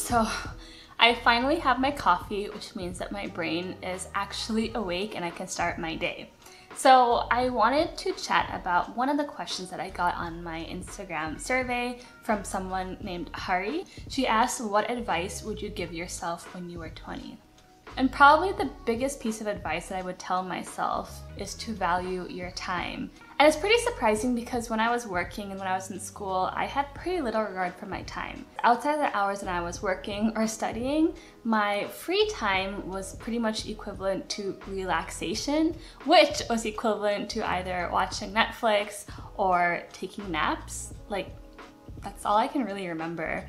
So I finally have my coffee, which means that my brain is actually awake and I can start my day. So I wanted to chat about one of the questions that I got on my Instagram survey from someone named Hari. She asked, what advice would you give yourself when you were 20? And probably the biggest piece of advice that I would tell myself is to value your time. And it's pretty surprising because when I was working and when I was in school, I had pretty little regard for my time. Outside of the hours that I was working or studying, my free time was pretty much equivalent to relaxation, which was equivalent to either watching Netflix or taking naps. Like, that's all I can really remember.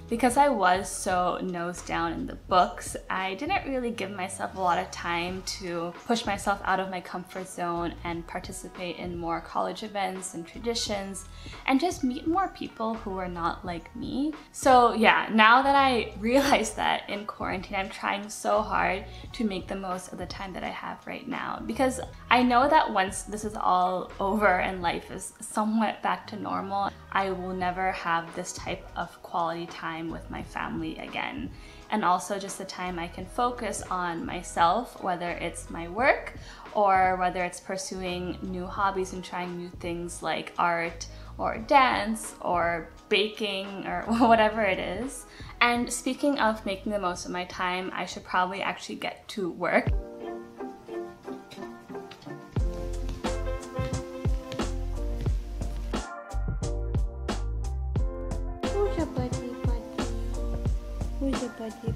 Because I was so nose down in the books, I didn't really give myself a lot of time to push myself out of my comfort zone and participate in more college events and traditions and just meet more people who were not like me. So yeah, now that I realize that in quarantine, I'm trying so hard to make the most of the time that I have right now, because I know that once this is all over and life is somewhat back to normal, I will never have this type of quality time with my family again. And also just the time I can focus on myself, whether it's my work or whether it's pursuing new hobbies and trying new things like art or dance or baking or whatever it is. And speaking of making the most of my time, I should probably actually get to work. Who's your buddy?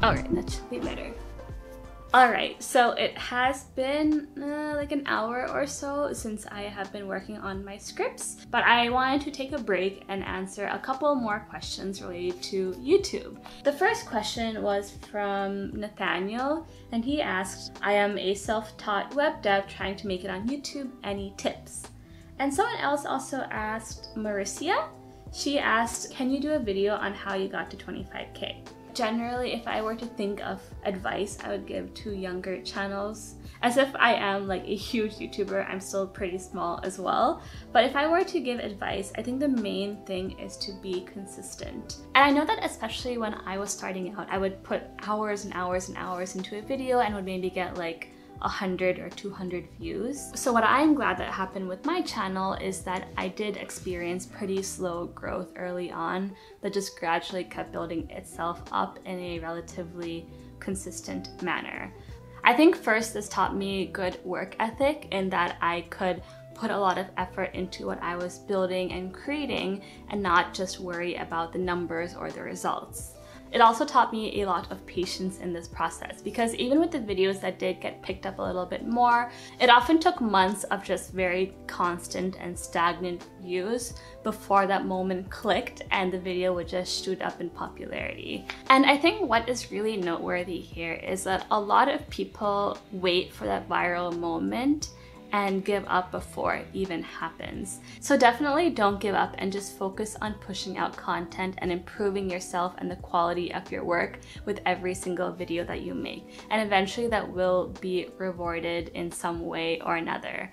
Alright, that should be better. Alright, so it has been like an hour or so since I have been working on my scripts, but I wanted to take a break and answer a couple more questions related to YouTube. The first question was from Nathaniel, and he asked, I am a self-taught web dev trying to make it on YouTube, any tips? And someone else also asked, Marisia, she asked, can you do a video on how you got to 25K? Generally, if I were to think of advice I would give to younger channels, as if I am like a huge YouTuber, I'm still pretty small as well. But if I were to give advice, I think the main thing is to be consistent. And I know that especially when I was starting out, I would put hours and hours and hours into a video and would maybe get like 100 or 200 views. So what I'm glad that happened with my channel is that I did experience pretty slow growth early on that just gradually kept building itself up in a relatively consistent manner. I think first this taught me good work ethic in that I could put a lot of effort into what I was building and creating and not just worry about the numbers or the results. It also taught me a lot of patience in this process, because even with the videos that did get picked up a little bit more, it often took months of just very constant and stagnant views before that moment clicked and the video would just shoot up in popularity. And I think what is really noteworthy here is that a lot of people wait for that viral moment and give up before it even happens. So definitely don't give up and just focus on pushing out content and improving yourself and the quality of your work with every single video that you make. And eventually that will be rewarded in some way or another.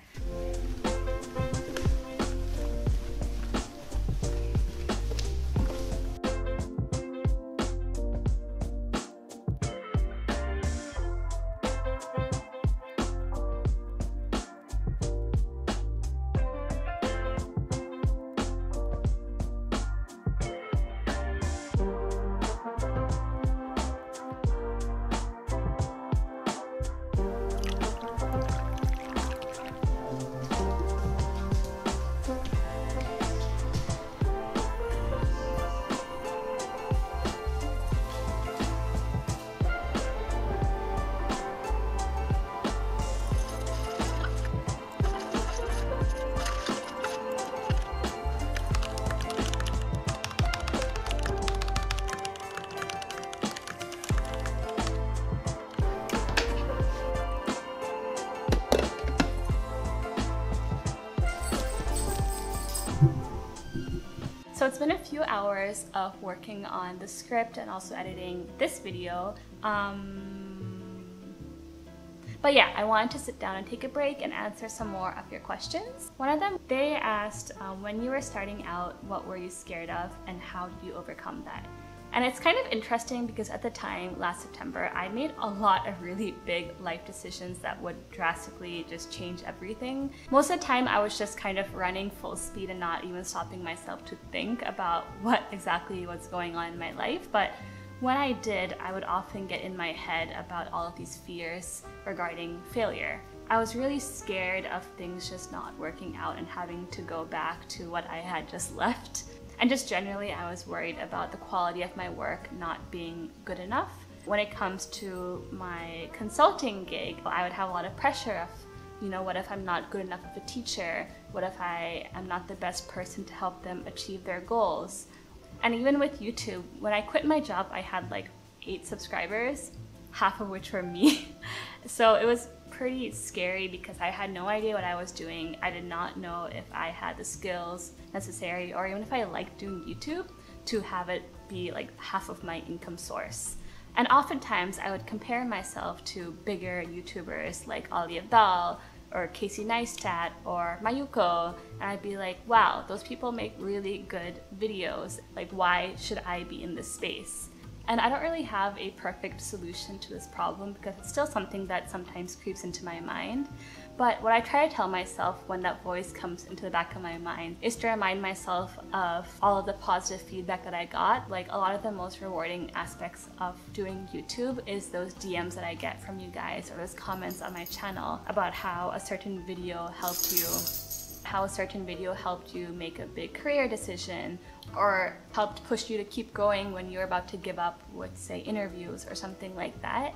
So it's been a few hours of working on the script and also editing this video. But yeah, I wanted to sit down and take a break and answer some more of your questions. One of them, they asked, when you were starting out, what were you scared of and how did you overcome that? And it's kind of interesting because at the time, last September, I made a lot of really big life decisions that would drastically just change everything. Most of the time, I was just kind of running full speed and not even stopping myself to think about what exactly was going on in my life. But when I did, I would often get in my head about all of these fears regarding failure. I was really scared of things just not working out and having to go back to what I had just left. And just generally, I was worried about the quality of my work not being good enough. When it comes to my consulting gig, I would have a lot of pressure of, you know, what if I'm not good enough of a teacher? What if I am not the best person to help them achieve their goals? And even with YouTube, when I quit my job, I had like 8 subscribers, half of which were me. So it was pretty scary because I had no idea what I was doing. I did not know if I had the skills necessary or even if I liked doing YouTube to have it be like half of my income source. And oftentimes I would compare myself to bigger YouTubers like Ali Abdal or Casey Neistat or Mayuko, and I'd be like, wow, those people make really good videos. Like, why should I be in this space? And I don't really have a perfect solution to this problem because it's still something that sometimes creeps into my mind. But what I try to tell myself when that voice comes into the back of my mind is to remind myself of all of the positive feedback that I got. Like, a lot of the most rewarding aspects of doing YouTube is those DMs that I get from you guys or those comments on my channel about how a certain video helped you make a big career decision or helped push you to keep going when you're about to give up with, say, interviews or something like that.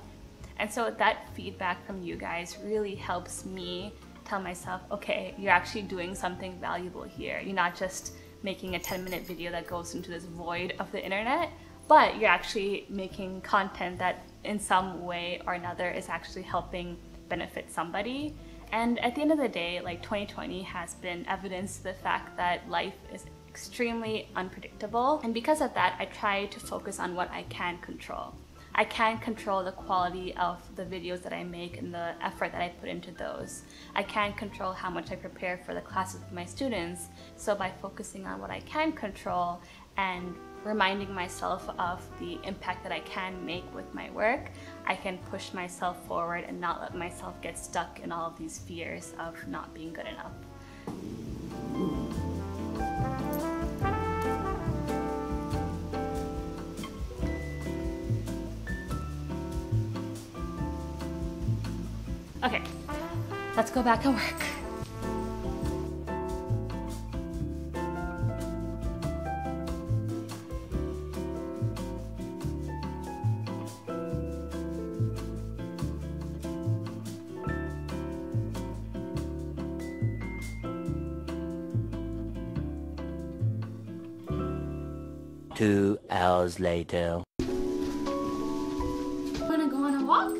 And so that feedback from you guys really helps me tell myself, okay, you're actually doing something valuable here. You're not just making a 10-minute video that goes into this void of the internet, but you're actually making content that in some way or another is actually helping benefit somebody. And at the end of the day, like, 2020 has been evidence to the fact that life is extremely unpredictable. And because of that, I try to focus on what I can control. I can control the quality of the videos that I make and the effort that I put into those. I can control how much I prepare for the classes with my students. So by focusing on what I can control and reminding myself of the impact that I can make with my work, I can push myself forward and not let myself get stuck in all of these fears of not being good enough. Okay, let's go back to work. Two hours later. Wanna go on a walk?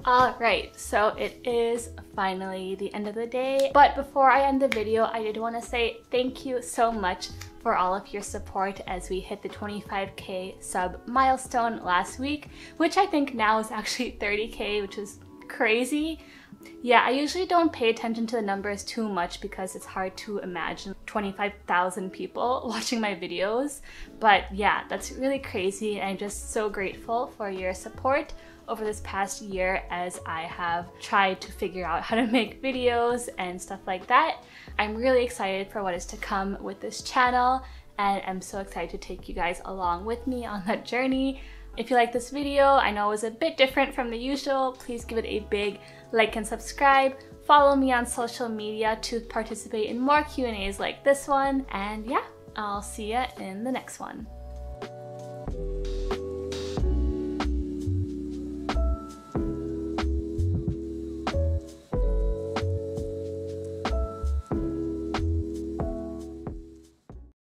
Alright, so it is finally the end of the day. But before I end the video, I did want to say thank you so much for all of your support as we hit the 25k sub milestone last week, which I think now is actually 30k, which is crazy. Yeah, I usually don't pay attention to the numbers too much because it's hard to imagine 25,000 people watching my videos. But yeah, that's really crazy, and I'm just so grateful for your support over this past year as I have tried to figure out how to make videos and stuff like that. I'm really excited for what is to come with this channel, and I'm so excited to take you guys along with me on that journey. If you like this video, I know it was a bit different from the usual, please give it a big like and subscribe. Follow me on social media to participate in more Q&As like this one. And yeah, I'll see ya in the next one.